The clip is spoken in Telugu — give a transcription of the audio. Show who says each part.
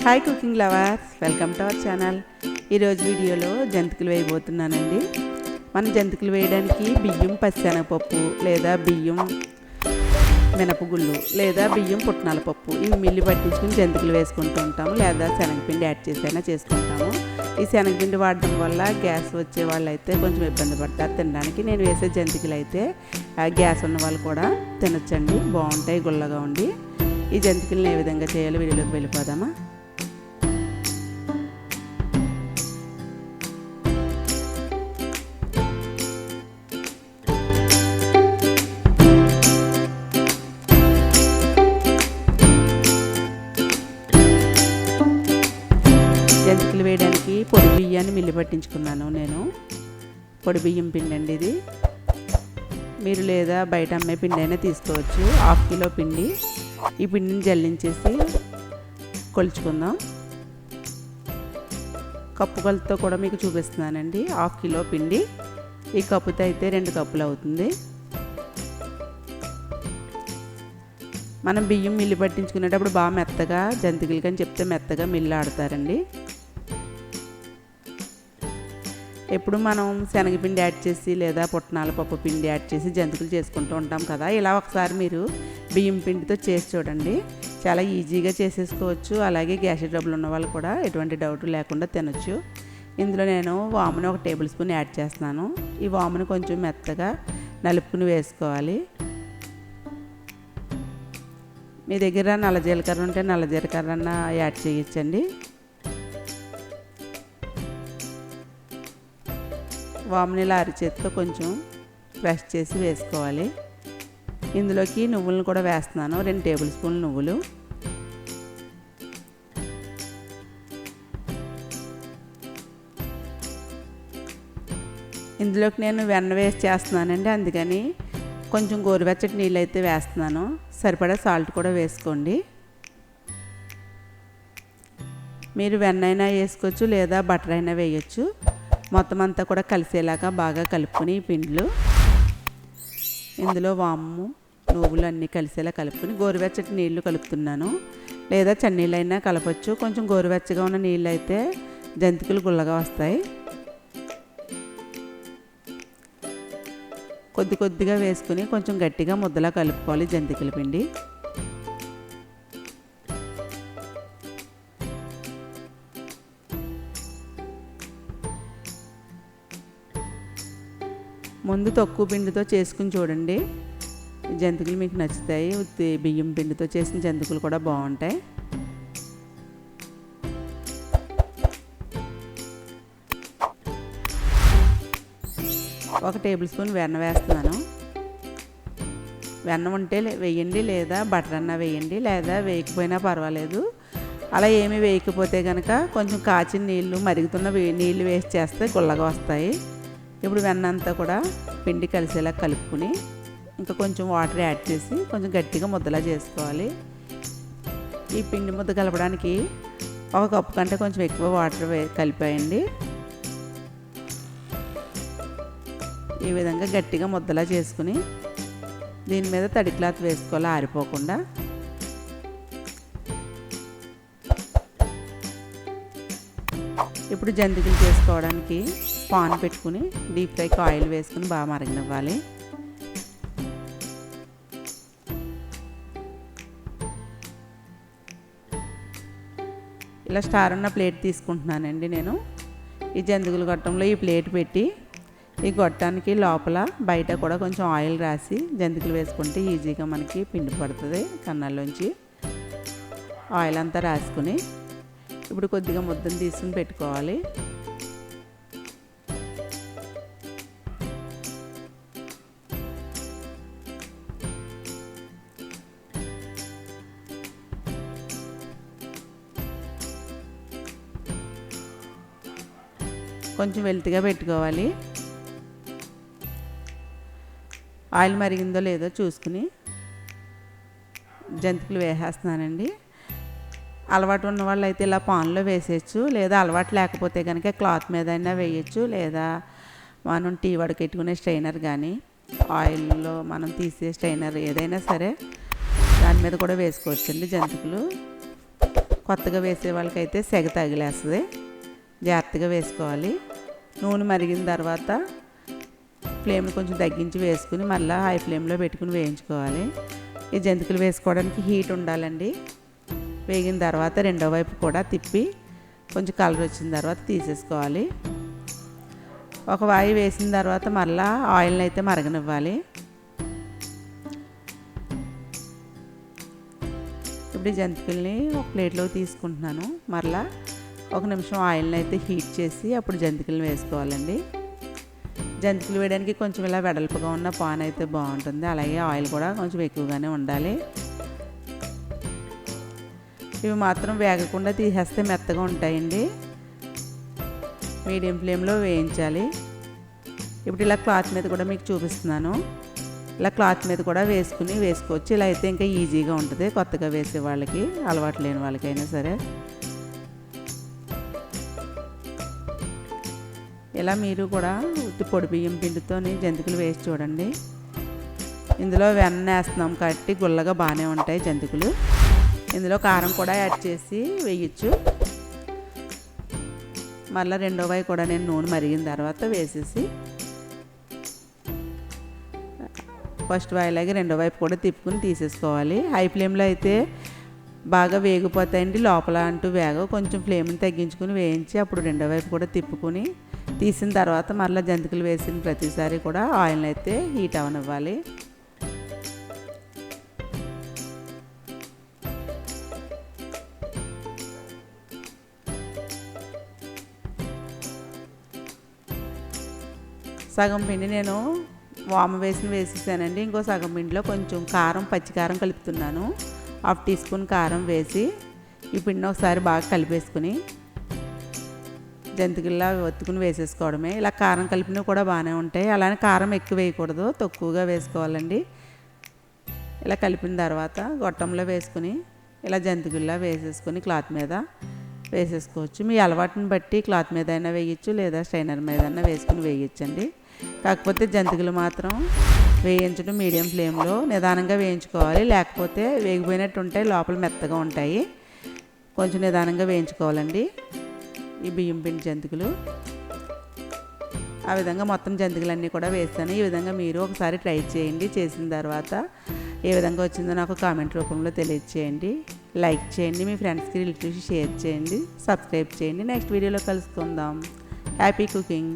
Speaker 1: Hi cooking lovers, welcome to our channel. ఈరోజు వీడియోలో జంతికలు వేయబోతున్నానండి. మనం జంతికలు వేయడానికి బియ్యం పచ్చిశనగపప్పు లేదా బియ్యం మినపగుళ్ళు లేదా బియ్యం పుట్నాల పప్పు ఇవి మిల్లి పట్టించుకుని జంతికలు వేసుకుంటూ ఉంటాము, లేదా శనగపిండి యాడ్ చేసైనా చేసుకుంటాము. ఈ శనగపిండి వాడడం వల్ల గ్యాస్ వచ్చే వాళ్ళు అయితే కొంచెం ఇబ్బంది పడతారు తినడానికి. నేను వేసే జంతికలు అయితే గ్యాస్ ఉన్న వాళ్ళు కూడా తినొచ్చండి, బాగుంటాయి గుల్లగా ఉండి. ఈ జంతికలను ఏ విధంగా చేయాలో వీడియోలోకి వెళ్ళిపోదామా. జంతికలు వేయడానికి పొడి బియ్యాన్ని మిల్లి పట్టించుకున్నాను. నేను పొడి బియ్యం పిండి అండి ఇది. మీరు లేదా బయట అమ్మే పిండి అయినా తీసుకోవచ్చు. 1/2 కిలో పిండి. ఈ పిండిని జల్లించేసి కొలుచుకుందాం. కప్పు కొలతతో కూడా మీకు చూపిస్తున్నానండి. 1/2 కిలో పిండి ఈ కప్పుతో అయితే 2 కప్పులు అవుతుంది. మనం బియ్యం మిల్లి పట్టించుకునేటప్పుడు బాగా మెత్తగా జంతికలకి అని చెప్తే మెత్తగా మిల్లు ఆడతారండి. ఎప్పుడు మనం శనగపిండి యాడ్ చేసి లేదా పుట్నాల పప్పు పిండి యాడ్ చేసి జంతికలు చేసుకుంటూ ఉంటాం కదా. ఇలా ఒకసారి మీరు బియ్యం పిండితో చేసి చూడండి, చాలా ఈజీగా చేసేసుకోవచ్చు. అలాగే గ్యాస్ ట్రబుల్ ఉన్న వాళ్ళు కూడా ఎటువంటి డౌట్ లేకుండా తినొచ్చు. ఇందులో నేను వాముని 1 టేబుల్ స్పూన్ యాడ్ చేస్తున్నాను. ఈ వాముని కొంచెం మెత్తగా నలుపుకుని వేసుకోవాలి. మీ దగ్గర నల్ల జీలకర్ర ఉంటే నల్ల జీలకర్ర అన్న యాడ్ చేయొచ్చండి. వామునిలా అరిచేతితో కొంచెం ప్రెస్ చేసి వేసుకోవాలి. ఇందులోకి నువ్వులను కూడా వేస్తున్నాను, 2 టేబుల్ స్పూన్లు నువ్వులు. ఇందులోకి నేను వెన్న వేసి చేస్తున్నానండి, అందుకని కొంచెం గోరువెచ్చటి నీళ్ళు అయితే వేస్తున్నాను. సరిపడా సాల్ట్ కూడా వేసుకోండి. మీరు వెన్న అయినా వేసుకోవచ్చు లేదా బటర్ అయినా వేయచ్చు. మొత్తం అంతా కూడా కలిసేలాగా బాగా కలుపుకొని ఈ పిండిలు ఇందులో వాము నువ్వులు అన్నీ కలిసేలా కలుపుకొని గోరువెచ్చటి నీళ్లు కలుపుతున్నాను, లేదా చన్నీళ్ళైనా కలపచ్చు. కొంచెం గోరువెచ్చగా ఉన్న నీళ్ళు అయితే జంతికలు గుల్లగా వస్తాయి. కొద్దిగా వేసుకుని కొంచెం గట్టిగా ముద్దలా కలుపుకోవాలి జంతికల పిండి. ముందు తక్కువ పిండితో చేసుకుని చూడండి, జంతికలు మీకు నచ్చుతాయి. బియ్యం పిండితో చేసిన జంతికలు కూడా బాగుంటాయి. ఒక టేబుల్ స్పూన్ వెన్న వేస్తున్నాను. వెన్న ఉంటే వేయండి, లేదా బటర్ అన్న వేయండి, లేదా వేయకపోయినా పర్వాలేదు. అలా ఏమీ వేయకపోతే కనుక కొంచెం కాచిన నీళ్ళు మరుగుతున్న నీళ్ళు వేసి చేస్తే గుల్లగా వస్తాయి. ఇప్పుడు వెన్న అంతా కూడా పిండి కలిసేలా కలుపుకుని ఇంకా కొంచెం వాటర్ యాడ్ చేసి కొంచెం గట్టిగా ముద్దలా చేసుకోవాలి. ఈ పిండి ముద్ద కలపడానికి 1 కప్పు కంటే కొంచెం ఎక్కువ వాటర్ కలిపాయండి. ఈ విధంగా గట్టిగా ముద్దలా చేసుకుని దీని మీద తడి క్లాత్ వేసుకోవాలి ఆరిపోకుండా. ఇప్పుడు జంతికలు చేసుకోవడానికి పాన్ పెట్టుకుని డీప్ ఫ్రైకి ఆయిల్ వేసుకుని బాగా మరగనివ్వాలి. ఇలా స్టార్ ఉన్న ప్లేట్ తీసుకుంటున్నానండి నేను. ఈ జంతికలు గొట్టంలో ఈ ప్లేట్ పెట్టి ఈ గొట్టానికి లోపల బయట కూడా కొంచెం ఆయిల్ రాసి జంతికలు వేసుకుంటే ఈజీగా మనకి పిండి పడుతుంది కన్నాల్లోంచి. ఆయిల్ అంతా రాసుకుని ఇప్పుడు కొద్దిగా ముద్దను తీసుకుని పెట్టుకోవాలి. కొంచెం వెల్తిగా పెట్టుకోవాలి. ఆయిల్ మరిగిందో లేదో చూసుకుని జంతికలు వేసేస్తున్నానండి. అలవాటు ఉన్న వాళ్ళు అయితే ఇలా పాన్లో వేసేయచ్చు, లేదా అలవాటు లేకపోతే కనుక క్లాత్ మీద అయినా వేయచ్చు, లేదా మనం టీ వడకెట్టుకునే స్ట్రైనర్ కానీ ఆయిల్లో మనం తీసే స్ట్రైనర్ ఏదైనా సరే దాని మీద కూడా వేసుకోవచ్చండి జంతికలు. కొత్తగా వేసే వాళ్ళకైతే సెగ తగిలేస్తుంది, జాగ్రత్తగా వేసుకోవాలి. నూనె మరిగిన తర్వాత ఫ్లేమ్ కొంచెం తగ్గించి వేసుకుని మళ్ళీ హై ఫ్లేమ్లో పెట్టుకుని వేయించుకోవాలి. ఈ జంతికలు వేసుకోవడానికి హీట్ ఉండాలండి. వేగిన తర్వాత రెండో వైపు కూడా తిప్పి కొంచెం కలర్ వచ్చిన తర్వాత తీసేసుకోవాలి. ఒక వాయి వేసిన తర్వాత మళ్ళీ ఆయిల్ని అయితే మరగనివ్వాలి. ఇప్పుడు ఈ జంతికల్ని ఒక ప్లేట్లో తీసుకుంటున్నాను. మరలా 1 నిమిషం ఆయిల్ని అయితే హీట్ చేసి అప్పుడు జంతికలను వేసుకోవాలండి. జంతికలు వేయడానికి కొంచెం ఇలా వెడల్పుగా ఉన్న పాన్ అయితే బాగుంటుంది. అలాగే ఆయిల్ కూడా కొంచెం ఎక్కువగానే ఉండాలి. ఇవి మాత్రం వేగకుండా తీసేస్తే మెత్తగా ఉంటాయండి. మీడియం ఫ్లేమ్లో వేయించాలి. ఇప్పుడు ఇలా క్లాత్ మీద కూడా మీకు చూపిస్తున్నాను. ఇలా క్లాత్ మీద కూడా వేసుకోవచ్చు. ఇలా అయితే ఇంకా ఈజీగా ఉంటుంది కొత్తగా వేసే వాళ్ళకి, అలవాటు లేని వాళ్ళకైనా సరే. ఇలా మీరు కూడా ఉత్తి పొడి బియ్యం పిండితో జంతికలు వేసి చూడండి. ఇందులో వెన్న వేస్తున్నాం కాబట్టి గుల్లగా బాగానే ఉంటాయి జంతికలు. ఇందులో కారం కూడా యాడ్ చేసి వేయచ్చు. మళ్ళీ రెండో వాయి కూడా నేను నూనె మరిగిన తర్వాత వేసేసి ఫస్ట్ వాయిలాగే రెండో వైపు కూడా తిప్పుకుని తీసేసుకోవాలి. హై ఫ్లేమ్లో అయితే బాగా వేగిపోతాయండి, లోపల అంటూ వేగవు. కొంచెం ఫ్లేమ్ని తగ్గించుకుని వేయించి అప్పుడు రెండో వైపు కూడా తిప్పుకుని తీసిన తర్వాత మళ్ళీ జంతికలు వేసిన ప్రతిసారి కూడా ఆయిల్ని అయితే హీట్ అవనివ్వాలి. సగం పిండి నేను వామ వేసేసానండి. ఇంకో సగం పిండిలో కొంచెం కారం, పచ్చికారం కలుపుతున్నాను. 1/2 టీ స్పూన్ కారం వేసి ఈ పిండిని ఒకసారి బాగా కలిపేసుకుని జంతికల్లా ఒత్తుకుని వేసేసుకోవడమే. ఇలా కారం కలిపినవి కూడా బాగానే ఉంటాయి. అలానే కారం ఎక్కువ వేయకూడదు, తక్కువగా వేసుకోవాలండి. ఇలా కలిపిన తర్వాత గొట్టంలో వేసుకుని ఇలా జంతికల్లా వేసేసుకొని క్లాత్ మీద వేసేసుకోవచ్చు. మీ అలవాటుని బట్టి క్లాత్ మీద అయినా వేయచ్చు, లేదా స్ట్రైనర్ మీద అయినా వేసుకుని వేయచ్చండి. కాకపోతే జంతికలు మాత్రం వేయించడం మీడియం ఫ్లేమ్లో నిదానంగా వేయించుకోవాలి. లేకపోతే వేగిపోయినట్టు ఉంటాయి, లోపల మెత్తగా ఉంటాయి. కొంచెం నిదానంగా వేయించుకోవాలండి ఈ బియ్యం పిండి జంతికలు. ఆ విధంగా మొత్తం జంతికలన్నీ కూడా వేస్తాను. ఈ విధంగా మీరు ఒకసారి ట్రై చేయండి. చేసిన తర్వాత ఏ విధంగా వచ్చిందో నాకు కామెంట్ రూపంలో తెలియజేయండి. లైక్ చేయండి, మీ ఫ్రెండ్స్కి, రిలేటివ్స్కి షేర్ చేయండి, సబ్స్క్రైబ్ చేయండి. నెక్స్ట్ వీడియోలో కలుసుకుందాం. Happy cooking.